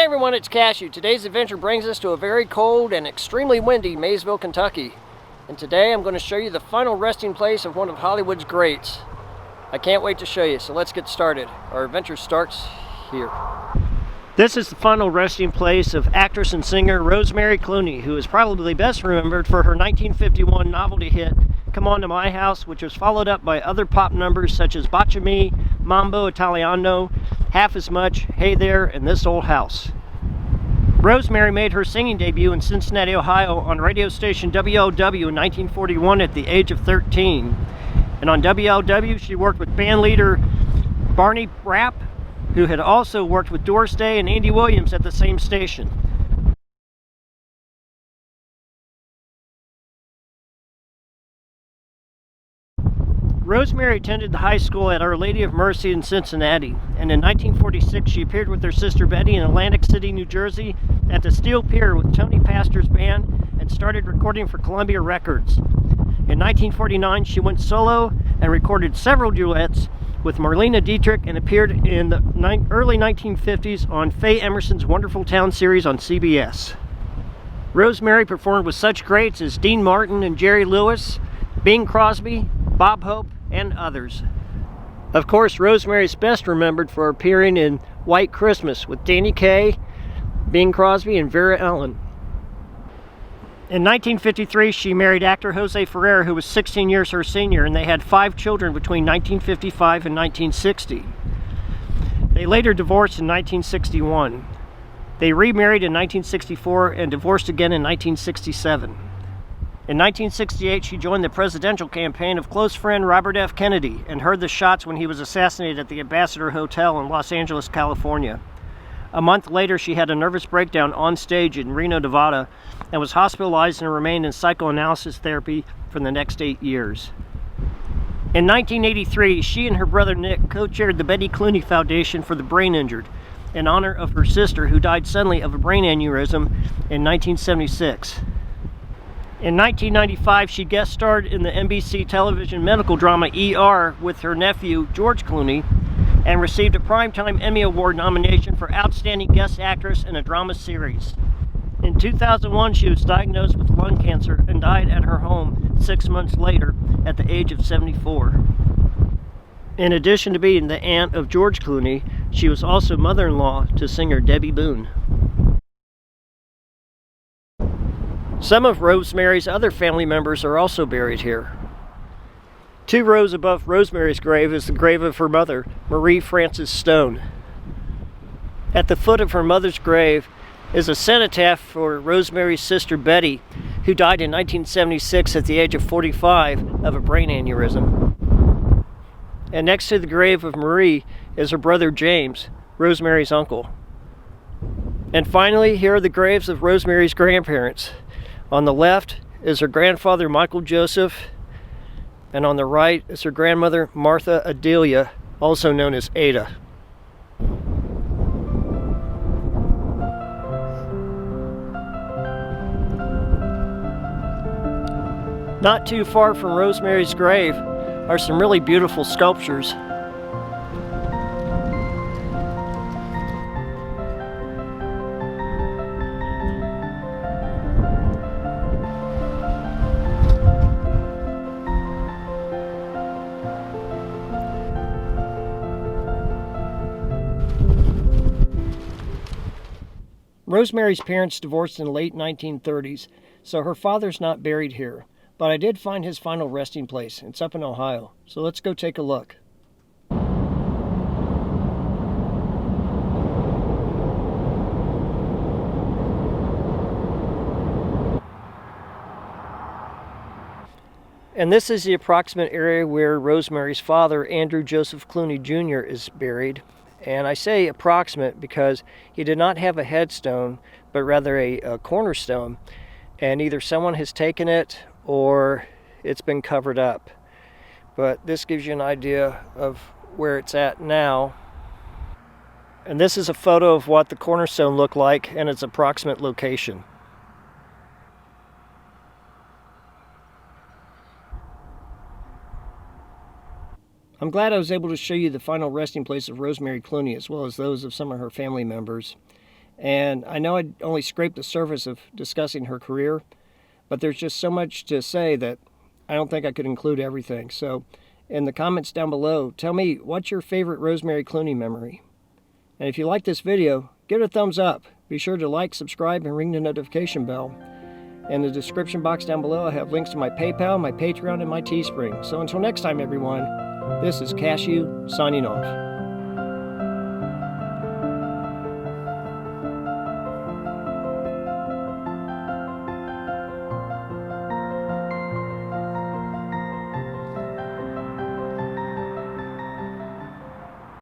everyone, it's Cashew. Today's adventure brings us to a very cold and extremely windy Maysville, Kentucky. And today I'm going to show you the final resting place of one of Hollywood's greats. I can't wait to show you, so let's get started. Our adventure starts here. This is the final resting place of actress and singer Rosemary Clooney, who is probably best remembered for her 1951 novelty hit, Come On to My House, which was followed up by other pop numbers such as Botch-a-Me, Mambo Italiano, Half as Much, Hey There, and This Old House. Rosemary made her singing debut in Cincinnati, Ohio on radio station WLW in 1941 at the age of 13. And on WLW she worked with band leader Barney Rapp, who had also worked with Doris Day and Andy Williams at the same station. Rosemary attended the high school at Our Lady of Mercy in Cincinnati, and in 1946 she appeared with her sister Betty in Atlantic City, New Jersey at the Steel Pier with Tony Pastor's band and started recording for Columbia Records. In 1949 she went solo and recorded several duets with Marlene Dietrich and appeared in the early 1950s on Faye Emerson's Wonderful Town series on CBS. Rosemary performed with such greats as Dean Martin and Jerry Lewis, Bing Crosby, Bob Hope, and others. Of course, Rosemary is best remembered for appearing in White Christmas with Danny Kaye, Bing Crosby, and Vera Ellen. In 1953, she married actor Jose Ferrer, who was 16 years her senior, and they had 5 children between 1955 and 1960. They later divorced in 1961. They remarried in 1964 and divorced again in 1967. In 1968, she joined the presidential campaign of close friend Robert F. Kennedy and heard the shots when he was assassinated at the Ambassador Hotel in Los Angeles, California. A month later, she had a nervous breakdown on stage in Reno, Nevada, and was hospitalized and remained in psychoanalysis therapy for the next 8 years. In 1983, she and her brother Nick co-chaired the Betty Clooney Foundation for the Brain Injured in honor of her sister, who died suddenly of a brain aneurysm in 1976. In 1995, she guest starred in the NBC television medical drama ER with her nephew, George Clooney, and received a Primetime Emmy Award nomination for Outstanding Guest Actress in a Drama Series. In 2001, she was diagnosed with lung cancer and died at her home 6 months later at the age of 74. In addition to being the aunt of George Clooney, she was also mother-in-law to singer Debbie Boone. Some of Rosemary's other family members are also buried here. 2 rows above Rosemary's grave is the grave of her mother, Marie Frances Stone. At the foot of her mother's grave is a cenotaph for Rosemary's sister Betty, who died in 1976 at the age of 45 of a brain aneurysm. And next to the grave of Marie is her brother James, Rosemary's uncle. And finally, here are the graves of Rosemary's grandparents. On the left is her grandfather Michael Joseph, and on the right is her grandmother Martha Adelia, also known as Ada. Not too far from Rosemary's grave are some really beautiful sculptures. Rosemary's parents divorced in the late 1930s, so her father's not buried here, but I did find his final resting place. It's up in Ohio, so let's go take a look. And this is the approximate area where Rosemary's father, Andrew Joseph Clooney Jr., is buried. And I say approximate because he did not have a headstone, but rather a cornerstone. And either someone has taken it or it's been covered up. But this gives you an idea of where it's at now. And this is a photo of what the cornerstone looked like and its approximate location. I'm glad I was able to show you the final resting place of Rosemary Clooney, as well as those of some of her family members. And I know I only scraped the surface of discussing her career, but there's just so much to say that I don't think I could include everything. So in the comments down below, tell me what's your favorite Rosemary Clooney memory. And if you like this video, give it a thumbs up. Be sure to like, subscribe, and ring the notification bell. In the description box down below, I have links to my PayPal, my Patreon, and my Teespring. So until next time, everyone, this is Cashew signing off.